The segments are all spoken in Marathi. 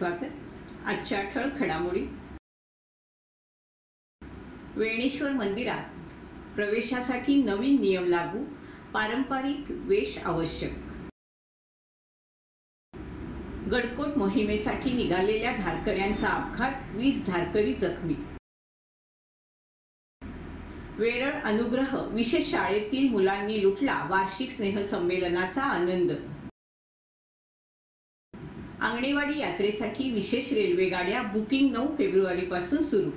स्वागत। आजच्या ठळक घडामोडी। वेणेश्वर मंदिरात प्रवेशासाठी नवीन नियम लागू, पारंपरिक वेश आवश्यक। गडकोट मोहिमेसाठी निघालेल्या धारकऱ्यांचा अपघात, 20 धारकरी जखमी। वेरळ अनुग्रह विशेष शाळेतील मुलांनी लुटला वार्षिक स्नेहसंमेलनाचा आनंद। आंगणेवाडी यात्रेसाठी विशेष रेल्वे गाड्या बुकिंग 9 फेब्रुवारीपासून सुरू।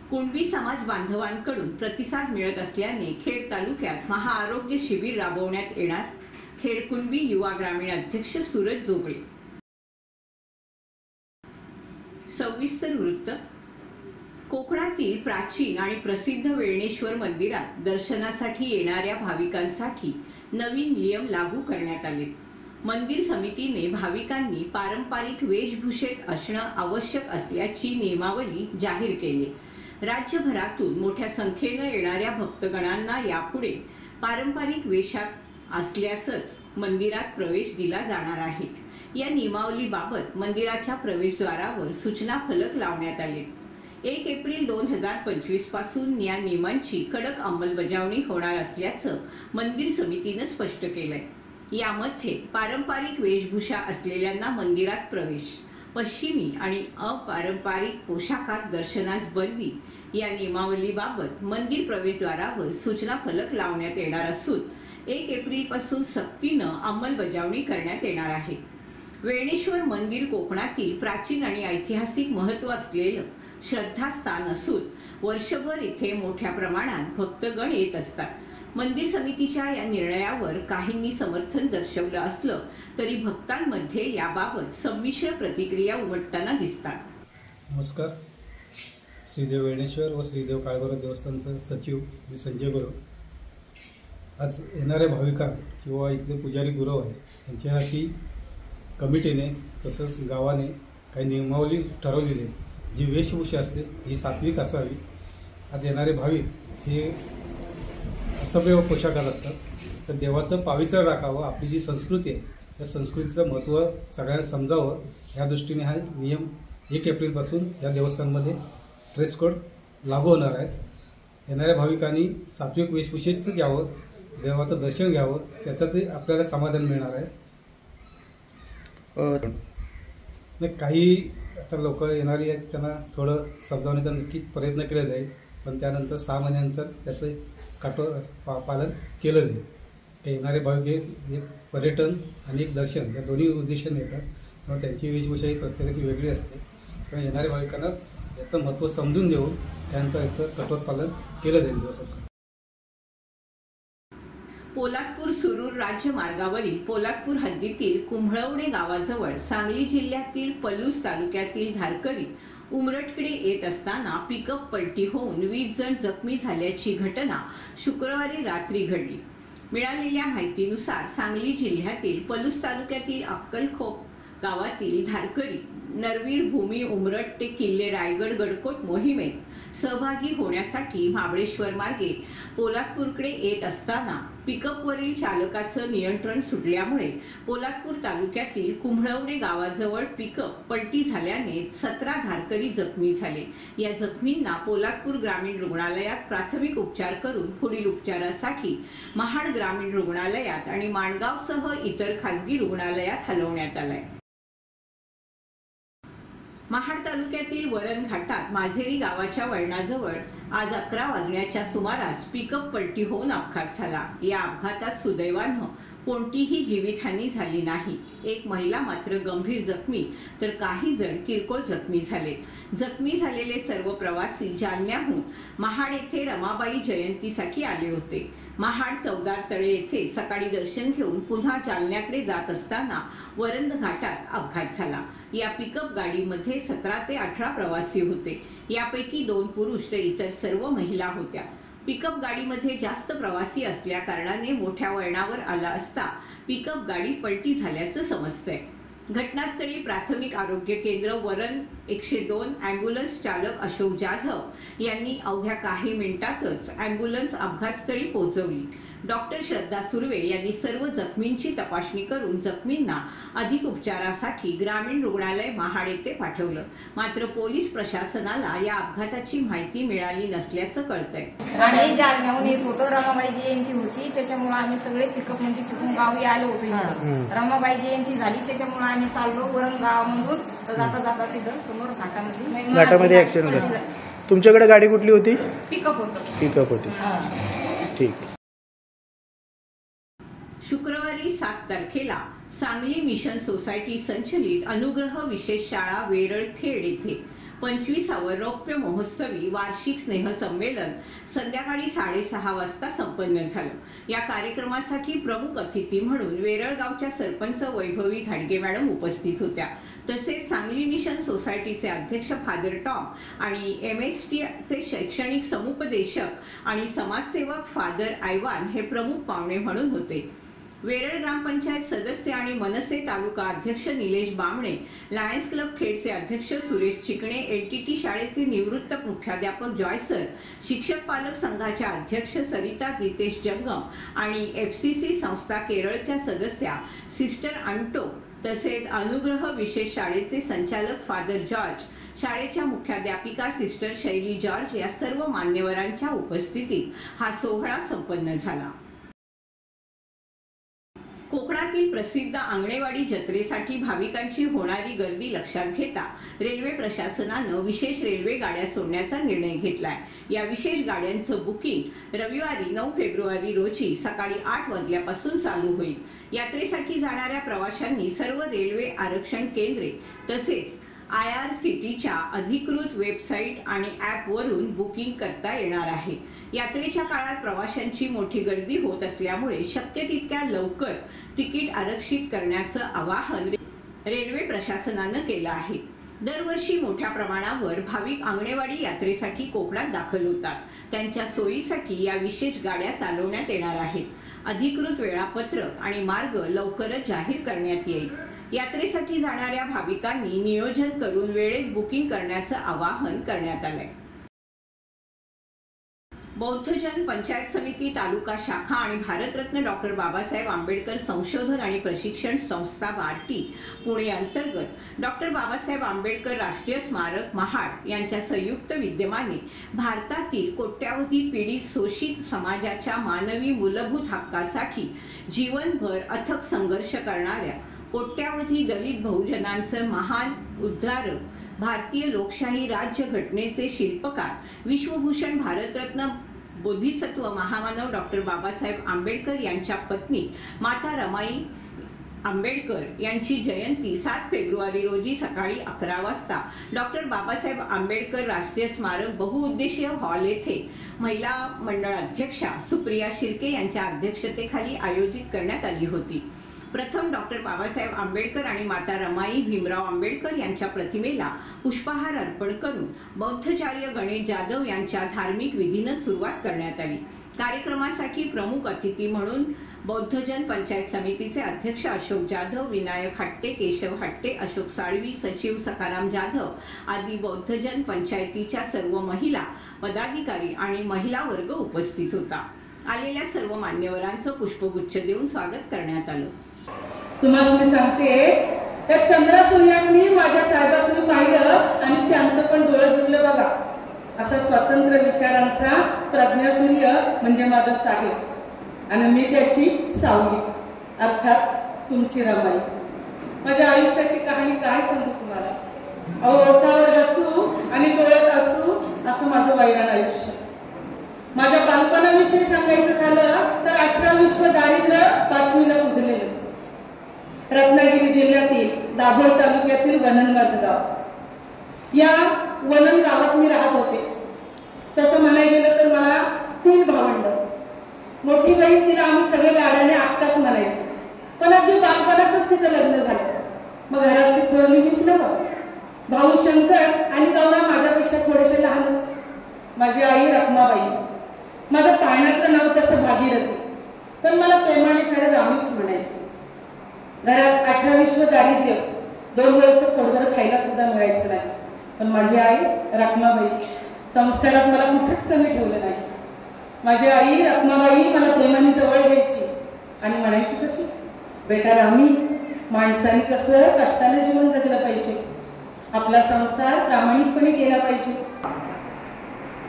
कुणबी समाज बांधवांकडून प्रतिसाद मिळत असल्याने खेड तालुक्यात महाआरोग्य शिबिर राबवण्यात येणार। खेड कुणबी युवा ग्रामीण अध्यक्ष सूरज जोगळे। सविस्तर वृत्त। कोकणातील प्राचीन आणि प्रसिद्ध वेणेश्वर मंदिरात दर्शनासाठी येणाऱ्या भाविकांसाठी नवीन नियम लागू करण्यात आले। मंदिर समितीने भाविकांनी पारंपरिक वेशभूषेत असणं आवश्यक असल्याची नियमावली जाहीर केली। राज्यभरातून मोठ्या संख्येने येणाऱ्या भक्तगणांना यापुढे पारंपरिक वेशात असल्यासच मंदिरात प्रवेश दिला जाणार आहे। या नियमावलीबाबत मंदिराच्या प्रवेशद्वारावर सूचना फलक लावण्यात आले। 1 एप्रिल 2025 पासून या नियमांची कडक अंमलबजावणी होणार असल्याचं मंदिर समितीने स्पष्ट केलंय। यामध्ये पारंपरिक वेशभूषा असलेल्यांना मंदिरात प्रवेश, पश्चिमी आणि अपारंपरिक पोशाखात दर्शनास बंदी या नियमावलीबाबत मंदिर प्रवेशद्वारावर सूचना फलक लावण्यात येणार असून 1 एप्रिल पासून सक्तीनं अंमलबजावणी करण्यात येणार आहे। वेणेश्वर मंदिर कोकणातील प्राचीन आणि ऐतिहासिक महत्त्व असलेलं श्रद्धास्थान असून वर्षभर इथे मोठ्या प्रमाणात भक्तगण येत असतात। मंदिर समितीच्या या निर्णयावर काहींनी समर्थन दर्शवलं असलं तरी भक्तांमध्ये याबाबत संमिश्र प्रतिक्रिया उमटताना दिसतात। नमस्कार। श्रीदेव वेणेश्वर व श्रीदेव काळभैरव देवस्थानचे सचिव मी संजय गुरव। आज येणाऱ्या भाविका किंवा इथले पुजारी गुरव आहे यांच्यासाठी कमिटीने तसंच गावाने काही नियमावली ठरवलेली आहे। जी वेशभूषा असते ही सात्विक असावी। आज येणारे भाविक हे असभ्य पोशाखात असतात, तर देवाचं पावित्र्य राखावं, आपली जी संस्कृती आहे त्या संस्कृतीचं महत्त्व सगळ्यांना समजावं या दृष्टीने हा नियम 1 एप्रिलपासून या देवस्थानमध्ये ड्रेस कोड लागू होणार आहेत। येणाऱ्या भाविकांनी सात्विक वेशभूषेत घ्यावं, देवाचं दर्शन घ्यावं, त्याच्यातही आपल्याला समाधान मिळणार आहे। काही आता लोक येणारी आहेत त्यांना थोडं समजावण्याचा नक्कीच प्रयत्न केला जाईल, पण त्यानंतर 6 महिन्यानंतर त्याचं कठोर पालन केलं जाईल। येणारे भाविक एक पर्यटन आणि एक दर्शन या दोन्ही उद्देशाने येतात, त्यामुळे त्यांची वेशभूषा ही प्रत्येकाची वेगळी असते। त्यामुळे येणाऱ्या भाविकांना याचं महत्त्व समजून देऊन त्यानंतर याचं कठोर पालन केलं जाईल दिवसात। पोलादपूर सुरूर राज्य मार्गावरील पोलादपूर हद्दीतील कुंभळवणे गावाजवळ सांगली जिल्ह्यातील पलूस तालुक्यातील धारकरी उमरटकडे येत असताना पिकअप पलटी होऊन 20 जण जखमी झाल्याची घटना शुक्रवारी रात्री घडली। मिळालेल्या माहितीनुसार सांगली जिल्ह्यातील पलूस तालुक्यातील अक्कलखोप गावातील धारकरी नरवीर भूमी उमरट ते किल्ले रायगड गडकोट मोहिमेत सहभागी होण्यासाठी महाबळेश्वर मार्गे पोलादपूरकडे येत असताना पिकअपवरील चालकाचं नियंत्रण सुटल्यामुळे पोलादपूर तालुक्यातील कुंभळवणे गावाजवळ पिकअप पलटी झाल्याने 17 धारकरी जखमी झाले। या जखमींना पोलादपूर ग्रामीण रुग्णालयात प्राथमिक उपचार करून पुढील उपचारासाठी महाड ग्रामीण रुग्णालयात आणि माणगावसह इतर खासगी रुग्णालयात हलवण्यात आलंय। महाड तालुक्यातील वरण घाटात माझेरी गावाच्या वळणाजवळ आज 11 वाजण्याच्या सुमारास पिकअप पलटी होऊन अपघात झाला। या अपघातात सुदैवानं कोणतीही जीवितहानी झाली नाही। एक महिला मात्र गंभीर जखमी तर काही जण किरकोळ जखमी झाले। जखमी झालेले सर्व प्रवासी जालन्याहून महाड येथे रमाबाई जयंतीसाठी आले होते। महाड चौदार तळे येथे सकाळी दर्शन घेऊन पुन्हा जालन्याकडे जात असताना वरंद घाटात अपघात झाला। या पिकअप गाडीमध्ये 17 ते 18 प्रवासी होते, यापैकी 2 पुरुष तर इतर सर्व महिला होत्या। पिकअप गाडीमध्ये जास्त प्रवासी असल्या कारणाने मोठ्या वळणावर आला असता पिकअप गाडी पलटी झाल्याचं समजतंय। घटनास्थळी प्राथमिक आरोग्य केंद्र वरण 102 अँब्युलन्स चालक अशोक जाधव यांनी अवघ्या काही मिनिटातच अँब्युलन्स अपघातस्थळी पोहोचवली। डॉक्टर श्रद्धा सुर्वे यांनी सर्व जखमींची तपासणी करून जखमींना अधिक उपचारासाठी ग्रामीण रुग्णालय महाड येथे पाठवलं. मात्र पोलीस प्रशासनाला या अपघाताची माहिती मिळाली नसल्याचं कळतंय. आणि जालन्याहून येत होतो, रमाबाई जयंती होती, त्याच्यामुळे आम्ही सगळे पिकअप मध्ये तिथून गावी आलो होतो. रमाबाई जयंती झाली त्याच्यामुळे आम्ही चाललो वरून गावामधून, तर जाता जाता तिथं समोर घाटामध्ये ऍक्सिडेंट झाला. तुमच्याकडे गाडी कुठली होती? पिकअप होतं. पिकअप होती. ठीक. शुक्रवारी 7 तारखेला सांगली मिशन सोसायटी संचलित अनुग्रह विशेष शाळा वेरळखेड येथे 25वे रौप्य महोत्सवी वार्षिक स्नेहसंमेलन संध्याकाळी 6:30 वाजता संपन्न झालं. या कार्यक्रमासाठी प्रमुख अतिथी म्हणून वेरळगावच्या सरपंच वैभवी घाडगे मॅडम उपस्थित होत्या. तसेच सांगली मिशन सोसायटीचे अध्यक्ष फादर टॉम आणि MSTचे शैक्षणिक समुपदेशक आणि समाजसेवक फादर आयवान हे प्रमुख पाहुणे म्हणून होते. वेरळ ग्रामपंचायत सदस्य आणि मनसे तालुका अध्यक्ष निलेश बामणे, लायन्स क्लब खेडचे अध्यक्ष सुरेश चिकणे, LTT शाळेचे निवृत्त मुख्याध्यापक जॉय सर, शिक्षक पालक संघाच्या अध्यक्ष सरिता दितेश जंगम आणि FCC संस्था केरळच्या सदस्या सिस्टर अंटो, तसेच अनुग्रह विशेष शाळेचे संचालक फादर जॉर्ज, शाळेच्या मुख्याध्यापिका सिस्टर शैली जॉर्ज या सर्व मान्यवरांच्या उपस्थितीत हा सोहळा संपन्न झाला. कोकणातील प्रसिद्ध आंगणेवाडी जत्रेसाठी भाविकांची होणारी गर्दी लक्षात घेता रेल्वे प्रशासनानं विशेष रेल्वे गाड्या सोडण्याचा निर्णय घेतलाय. या विशेष गाड्यांचं बुकिंग रविवारी 9 फेब्रुवारी रोजी सकाळी 8 वाजल्यापासून चालू होईल. यात्रेसाठी जाणाऱ्या प्रवाशांनी सर्व रेल्वे आरक्षण केंद्रे तसेच IRCTच्या अधिकृत वेबसाईट आणि ॲपवरून बुकिंग करता येणार आहे. यात्रेच्या काळात प्रवाशांची मोठी गर्दी होत असल्यामुळे शक्य तितक्या लवकर तिकीट आरक्षित करण्याचं आवाहन रेल्वे प्रशासनानं केलं आहे. दरवर्षी मोठ्या प्रमाणावर भाविक आंगणेवाडी यात्रेसाठी कोकणात दाखल होतात. त्यांच्या सोयीसाठी या विशेष गाड्या चालवण्यात येणार आहेत. अधिकृत वेळापत्रक आणि मार्ग लवकरच जाहीर करण्यात येईल. यात्रेसाठी जाणाऱ्या भाविकांनी नियोजन करून वेळेत बुकिंग करण्याचं आवाहन करण्यात आलंय. बौद्धजन पंचायत समिती तालुका शाखा आणि भारतरत्न डॉक्टर बाबासाहेब आंबेडकर संशोधन आणि प्रशिक्षण संस्था बार्टी पुणे अंतर्गत डॉक्टर बाबासाहेब आंबेडकर राष्ट्रीय स्मारक महाड यांच्या संयुक्त विद्यमाने भारतातील कोट्यावधी पीडित शोषित समाजाच्या मानवी मूलभूत हक्कासाठी जीवनभर अथक संघर्ष करणाऱ्या कोट्यावधी दलित बहुजनांचं महान उद्धारक, भारतीय लोकशाही राज्य घटनेचे शिल्पकार, विश्वभूषण भारतरत्न बोधिसत्व महामानव डॉक्टर बाबासाहेब आंबेडकर यांच्या पत्नी माता रमाई आंबेडकर यांची जयंती 7 फेब्रुवारी रोजी सकाळी 11 वाजता डॉक्टर बाबासाहेब आंबेडकर राष्ट्रीय स्मारक बहुउद्देशीय हॉल येथे महिला मंडळ अध्यक्षा सुप्रिया शिर्के यांच्या अध्यक्षतेखाली आयोजित करण्यात आली होती. प्रथम डॉक्टर बाबासाहेब आंबेडकर आणि माता रमाई भीमराव आंबेडकर यांच्या प्रतिमेला पुष्पहार अर्पण करून बौद्धचार्य गणेश जाधव यांच्या धार्मिक विधीनं सुरुवात करण्यात आली. कार्यक्रमासाठी प्रमुख अतिथी म्हणून बौद्धजन पंचायत समितीचे अध्यक्ष अशोक जाधव, विनायक हट्टे, केशव हट्टे, अशोक साळवी, सचिव सकाराम जाधव आदी बौद्धजन पंचायतीच्या सर्व महिला पदाधिकारी आणि महिला वर्ग उपस्थित होता. आलेल्या सर्व मान्यवरांचं पुष्पगुच्छ देऊन स्वागत करण्यात आलं. तुम्हाला मी सांगते, त्या चंद्र सूर्यासनी माझ्या साहेबांनी पाहिलं आणि त्यांचं पण डोळं फुटलं बघा. असा स्वतंत्र विचारांचा प्रज्ञासूर्य म्हणजे माझा साहेब आणि मी त्याची सावली, अर्थात तुमची रमाई. माझ्या आयुष्याची कहाणी काय सांगू तुम्हाला. ओठावर हसू आणि डोळ्यात असू असं माझं वैराण आयुष्य. माझ्या बालपणाविषयी सांगायचं झालं तर 18 विश्व दारिद्र्य 5वीला उजलेलंच. रत्नागिरी जिल्ह्यातील दाभोळ तालुक्यातील वनन माझं गाव. या वनन गावात मी राहत होते. तसं म्हणायला गेलं तर मला 3 भावंड. मोठी बहीण तिला आम्ही सगळे लाडाने आत्ताच म्हणायचो, पण अगदी बालपणातच तिचं लग्न झालं. मग घरात ती थोरली मीच नव्ह. भाऊ शंकर आणि गौरा माझ्यापेक्षा थोडेसे लहानच. माझी आई रखमाबाई. माझं पाण्यातलं नाव तसं भागीरथी, पण मला प्रेमाने खरं रामीच म्हणायचं. घरात 18 विश्व दारिद्र्य, 2 वेळचं कोडभर खायला सुद्धा मिळायचं नाही. पण माझी आई रखमाबाई संस्कारात मला कुठेच कमी ठेवलं नाही. माझी आई रखमाबाई मला प्रेमाने जवळ घ्यायची आणि म्हणायची कशी, बेटा रामी, माणसाने कसं कष्टाने जीवन जगलं पाहिजे, आपला संसार प्रामाणिकपणे केला पाहिजे.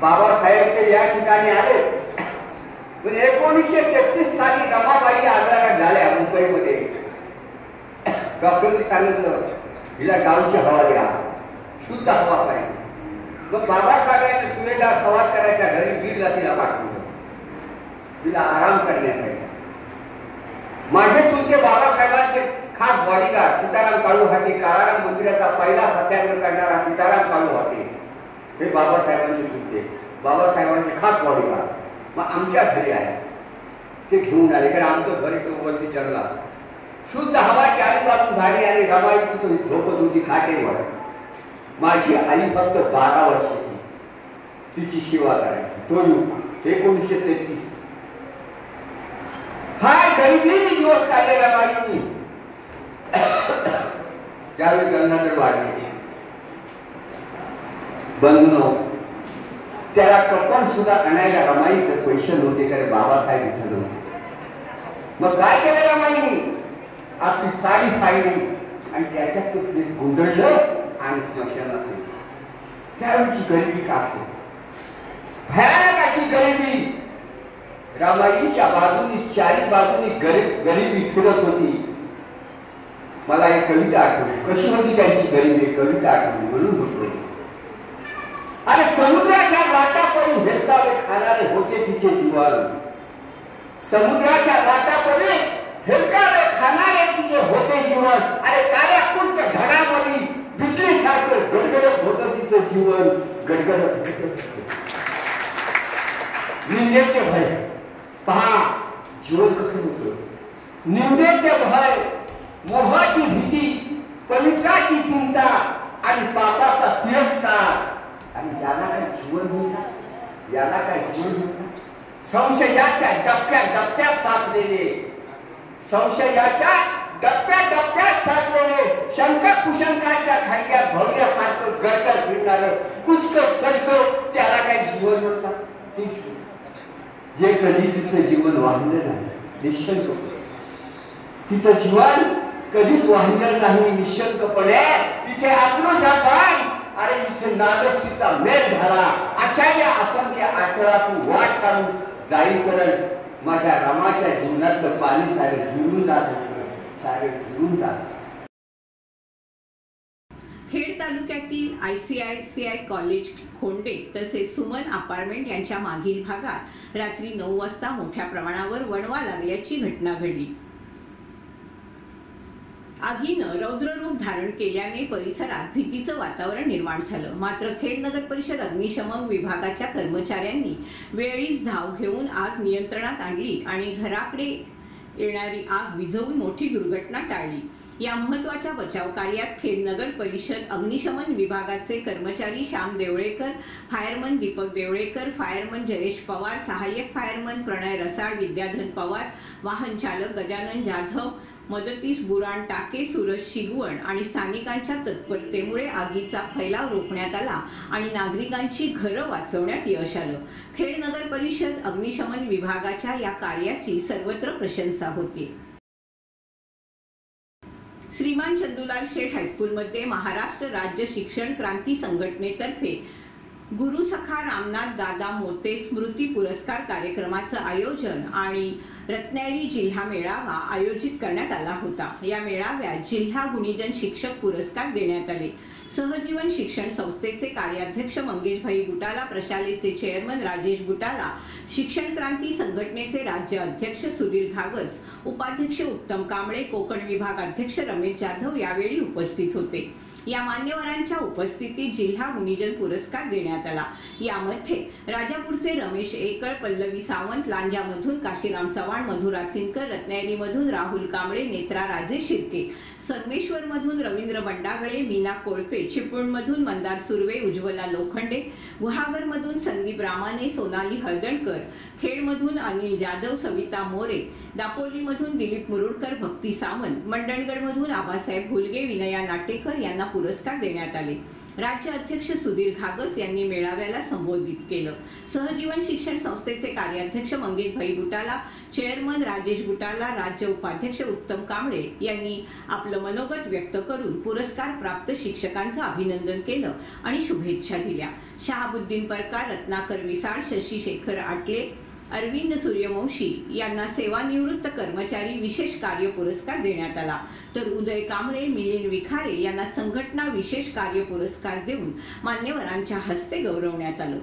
बाबासाहेब ते या ठिकाणी आले, पण 1933 साली रमाबाई आजारात झाल्या मुंबईमध्ये. डॉक्टरने सांगितलं हिला गावची हवा द्या, शुद्ध हवा पाहिजे. मग बाबासाहेबांनी सुभेदार सवारकरांच्या घरी वीरला तिला पाठवलं, तिला आराम करण्यासाठी. माझे चुलते बाबासाहेबांचे खास बॉडीगार्ड सीताराम काळू हाटे, काराराम मंदिराचा पहिला सत्याग्रह करणारा सीताराम काळू हाटे, हे बाबासाहेबांचे चुलते, बाबासाहेबांचे खास बॉडीगार्ड. मग आमच्या घरी आहे, ते घेऊन आले, कारण आमचं घर इथं वरती जंगलात, शुद्ध हवा चारी बाजून झाली आणि रमाई तिथून झोपत होती खाटेवर. माझी आई फक्त 12 वर्षाची, तिची सेवा करायची. तो युग 1933. फार गरिबीने दिवस काढले रमाईंनी. त्यावेळी गंगाधर वाढले बंधू, त्याला कपन सुद्धा आणायला रमाईकडे पैसे नव्हते, कारण बाबासाहेब इथं नव्हते. मग काय केलं रमाईंनी, आपली साडी पाहिली आणि त्याच्यात गुंडळलं आणि स्मशानात. त्यावेळी गरिबी काय, भयानक अशी गरिबी. रमाईच्या बाजूनी चारी बाजूनी गरिबी फिरत होती. मला एक कविता आठवली, कशी होती त्यांची गरिबी, कविता आठवली म्हणून होतो. आणि समुद्राच्या लाटापरी हेलकावे खाणारे होते तिचे जीवन. समुद्राच्या लाटापरी हेलकावे खाणारे तिचे होते जीवन. अरे काळ्या कुंट ढगामध्ये बिजलीसारखं गडगडत होतं तिचं जीवन, गडगडत. निंदेचे भय पहा, जीवन कसं होतं. निंदेचे भय, मोहाची भीती, पवित्राची चिंता आणि पापाचा तिरस्कार. आणि याला काय जीवन म्हणतात, याला काय जीवन म्हणतात. संशयाच्या डबक्यात साचलेले, संशयाच्या डबक्यात साचलेले, शंका कुशंकाच्या खांड्यात भरल्यासारखं गडगड फिरणारं कुचकं सडकं, त्याला काय जीवन म्हणतात. जे कधी तिचं जीवन वाहिलं नाही, निशंक, तिचं जीवन कधीच वाहिलं नाही निशंकपणे. तिथे आपलं जापान, अरे इथे नागसीचा मेळ झाला. अशा या असंख्य आठवड्यातून वाट काढून जाईपर्यंत माझ्या रामाच्या जीवनातलं पाणी सारे झुरून जात, सारे झुरून जात. खेड तालुक्यातील ICICI कॉलेज खोंडे तसेच सुमन अपार्टमेंट यांच्या मागील भागात रात्री 9 वाजता मोठ्या प्रमाणावर वणवा लागल्याची घटना घडली. आगीनं रौद्ररूप धारण केल्याने परिसरात भीतीचं वातावरण निर्माण झालं. मात्र खेड नगर परिषद अग्निशमन विभागाच्या कर्मचाऱ्यांनी वेळीच धाव घेऊन आग नियंत्रणात आणली आणि घराकडे येणारी आग विझवून मोठी दुर्घटना टाळली. या महत्वाच्या बचाव कार्यात खेड नगर परिषद अग्निशमन विभागाचे कर्मचारी श्याम देवळेकर, फायरमन दीपक देवळेकर, फायरमन जयेश पवार, सहाय्यक फायरमन प्रणय रसाळ, विद्याधन पवार, वाहन चालक गजानन जाधव, मदतीस बुराण टाके, सूरज शिगवण आणि स्थानिकांच्या तत्परतेमुळे आगीचा फैलाव रोखण्यात आला आणि नागरिकांची घरं वाचवण्यात यश आलं. खेड नगर परिषद अग्निशमन विभागाच्या या कार्याची सर्वत्र प्रशंसा होती. श्रीमान चंदूलाल शेठ हायस्कूलमध्ये महाराष्ट्र राज्य शिक्षण क्रांती संघटनेतर्फे गुरुसखा रामनाथ दादा मोते स्मृती पुरस्कार कार्यक्रमाचं आयोजन आणि रत्नागिरी जिल्हा मेळावा आयोजित करण्यात आला होता. या मेळाव्यात जिल्हा गुणीजन शिक्षक पुरस्कार देण्यात आले. सहजीवन शिक्षण संस्थेचे कार्याध्यक्ष मंगेशभाई गुटाला, प्रशालेचे चेअरमन राजेश गुटाला, शिक्षण क्रांती संघटनेचे राज्य अध्यक्ष सुधीर घागस, उपाध्यक्ष उत्तम कांबळे, कोकण विभाग अध्यक्ष रमेश जाधव यावेळी उपस्थित होते. या मान्यवरांच्या उपस्थितीत जिल्हा गुणीजन पुरस्कार देण्यात आला. यामध्ये राजापूरचे रमेश एकळ, पल्लवी सावंत, लांजामधून काशीराम चव्हाण, मधुरा सिनकर, रत्नागिरीमधून राहुल कांबळे, नेत्रा राजे शिर्के, संगमेश्वरमधून रवींद्र बंडागळे, मीना कोळपे, चिपळूणमधून मंदार सुर्वे, उज्ज्वला लोखंडे, गुहागरमधून संदीप रामाने, सोनाली हळदणकर, खेडमधून अनिल जाधव, सविता मोरे, दापोलीमधून दिलीप मुरुडकर, भक्ती सावंत, मंडणगडमधून आबासाहेब भुलगे, विनया नाटेकर यांना पुरस्कार देण्यात आले. राज्य अध्यक्ष सुधीर घागस यांनी मेळाव्याला संबोधित केलं। सहजीवन शिक्षण संस्थेचे कार्याध्यक्ष मंगेश भाई बुटाला, चेअरमन राजेश बुटाला, राज्य उपाध्यक्ष उत्तम कांबळे यांनी आपलं मनोगत व्यक्त करून पुरस्कार प्राप्त शिक्षकांचं अभिनंदन केलं आणि शुभेच्छा दिल्या। शहाबुद्दीन परकार, रत्नाकर विसाळ, शशी शेखर आटले, अरविंद सूर्यवंशी यांना सेवानिवृत्त कर्मचारी विशेष कार्य पुरस्कार देण्यात आला, तर उदय कांबळे, मिलिंद विखारे यांना संघटना विशेष कार्य पुरस्कार देऊन मान्यवरांच्या हस्ते गौरवण्यात आलं।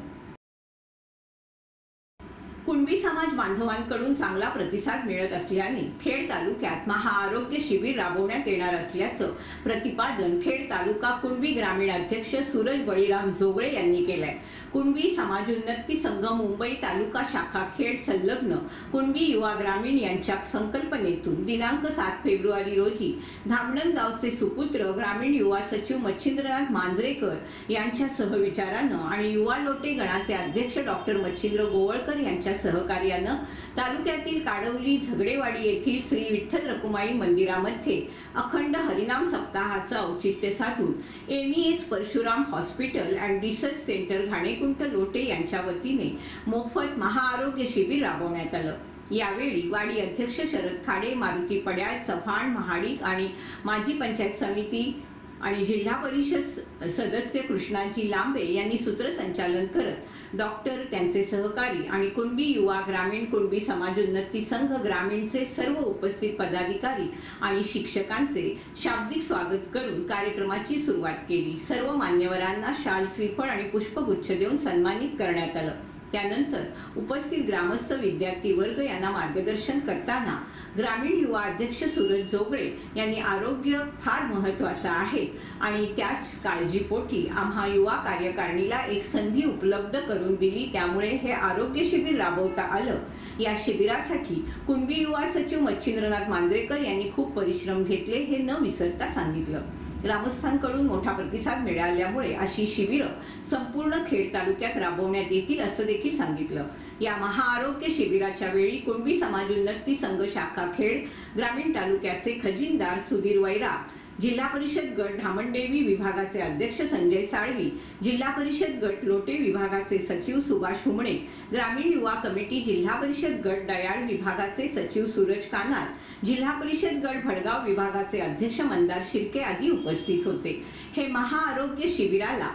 कुणबी समाज बांधवांकडून चांगला प्रतिसाद मिळत असल्याने खेड तालुक्यात महाआरोग्य शिबिर राबवण्यात येणार असल्याचं प्रतिपादन खेड तालुका कुणबी ग्रामीण अध्यक्ष सूरज बळीराम जोगळे यांनी केलंय। कुणबी समाजोन्नती संघ मुंबई तालुका शाखा खेड संलग्न कुणबी युवा ग्रामीण यांच्या संकल्पनेतून दिनांक 7 फेब्रुवारी रोजी धामणन गावचे सुपुत्र ग्रामीण युवा सचिव मच्छिंद्रनाथ मांजरेकर यांच्या सहविचारानं आणि युवा लोटे गणाचे अध्यक्ष डॉक्टर मच्छिंद्र गोवळकर यांच्या सहकार्यानं तालुक्यातील काडवली झगडेवाडी येथील श्री विठ्ठल रखुमाई मंदिरामध्ये अखंड हरिनाम सप्ताहाचं औचित्य साधून MES Parshuram hospital and research centre Ghanekhunt Lote यांच्या वतीने मोफत महाआरोग्य शिबिर राबवण्यात आलं। यावेळी वाडी अध्यक्ष शरद खाडे, मारुती पड्याळ, चव्हाण, महाडिक आणि माजी पंचायत समिती आणि जिल्हा परिषद सदस्य कृष्णाजी लांबे यांनी सूत्रसंचालन करत डॉक्टर, त्यांचे सहकारी आणि कुणबी युवा ग्रामीण कुणबी समाजोन्नती संघ ग्रामीणचे सर्व उपस्थित पदाधिकारी आणि शिक्षकांचे शाब्दिक स्वागत करून कार्यक्रमाची सुरुवात केली। सर्व मान्यवरांना शाल, श्रीफळ आणि पुष्पगुच्छ देऊन सन्मानित करण्यात आलं। त्यानंतर उपस्थित ग्रामस्थ, विद्यार्थी वर्ग यांना मार्गदर्शन करताना ग्रामीण युवा अध्यक्ष सूरज जोगळे यांनी आरोग्य फार महत्त्वाचं आहे आणि त्याच काळजीपोटी आम्हा युवा कार्यकारिणीला एक संधी उपलब्ध करून दिली, त्यामुळे हे आरोग्य शिबिर राबवता आलं। या शिबिरासाठी कुणबी युवा सचिव मच्छिंद्रनाथ मांजरेकर यांनी खूप परिश्रम घेतले हे न विसरता सांगितलं। ग्रामस्थांकडून मोठा प्रतिसाद मिळाल्यामुळे अशी शिबिरं संपूर्ण खेड तालुक्यात राबवण्यात येतील असं देखील सांगितलं। या महाआरोग्य शिबिराच्या वेळी कुणबी समाजोन्नती संघ शाखा खेड ग्रामीण तालुक्याचे खजिनदार सुधीर वैरा, जिल्हा परिषद गट धामणदेवी विभागाचे अध्यक्ष संजय साळवी, जिल्हा परिषद गट लोटे विभागाचे सचिव सुभाष हुमणे, ग्रामीण युवा कमिटी जिल्हा परिषद गट दयाळ विभागाचे सचिव सूरज कानार, जिल्हा परिषद गट भडगाव विभागाचे अध्यक्ष मंदार शिर्के आदी उपस्थित होते। हे महाआरोग्य शिबिराला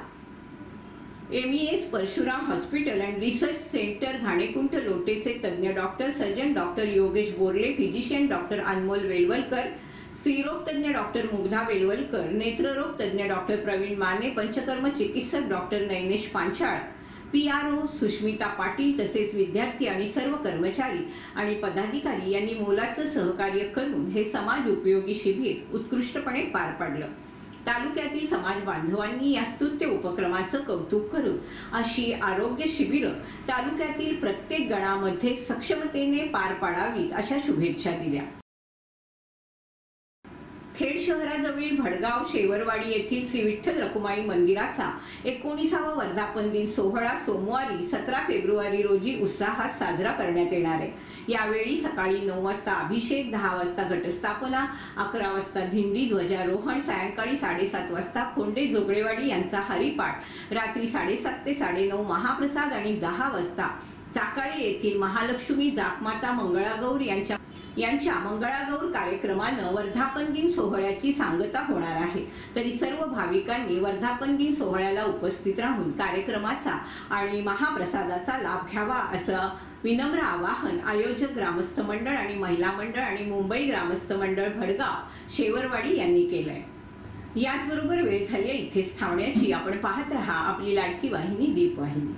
MES Parshuram hospital and research centre Ghanekhunt लोटेचे तज्ञ doctor, surgeon doctor Yogesh Borle, physician doctor Anmol Velvalkar, स्त्रीरोग तज्ञ डॉक्टर मुग्धा वेलवलकर, नेत्ररोग तज्ञ डॉक्टर प्रवीण माने, पंचकर्म चिकित्सक डॉक्टर नैनेश पांचाळ, PRO सुष्मिता पाटील तसेच विद्यार्थी आणि सर्व कर्मचारी आणि पदाधिकारी यांनी मोलाचं सहकार्य करून हे समाज उपयोगी शिबिर उत्कृष्टपणे पार पाडलं। तालुक्यातील समाज बांधवांनी या स्तुत्य उपक्रमाचं कौतुक करून अशी आरोग्य शिबिरं तालुक्यातील प्रत्येक गणामध्ये सक्षमतेने पार पाडावीत अशा शुभेच्छा दिल्या। खेड शहराजवळील भडगाव शेवरवाडी येथील श्री विठ्ठल रखुमाई मंदिराचा 19वा वर्धापन दिन सोहळा सोमवारी 17 फेब्रुवारी रोजी उत्साहात साजरा करण्यात येणार आहे। यावेळी सकाळी 9 वाजता अभिषेक, 10 वाजता घटस्थापना, 11 वाजता दिंडी ध्वजारोहण, सायंकाळी 7:30 वाजता खोंडे जोगळेवाडी यांचा हरिपाठ, रात्री 7:30 ते 9:30 महाप्रसाद आणि 10 वाजता चाकाळे येथील महालक्ष्मी जाकमाता मंगळागौर यांच्या मंगळागौर कार्यक्रमानं वर्धापन दिन सोहळ्याची सांगता होणार आहे। तरी सर्व भाविकांनी वर्धापन दिन सोहळ्याला उपस्थित राहून कार्यक्रमाचा आणि महाप्रसादाचा लाभ घ्यावा असं विनम्र आवाहन आयोजक ग्रामस्थ मंडळ आणि महिला मंडळ आणि मुंबई ग्रामस्थ मंडळ भडगाव शेवरवाडी यांनी केलंय। याचबरोबर वेळ झाली इथेच थांबण्याची। आपण पाहत रहा आपली लाडकी वाहिनी दीप वाहिनी।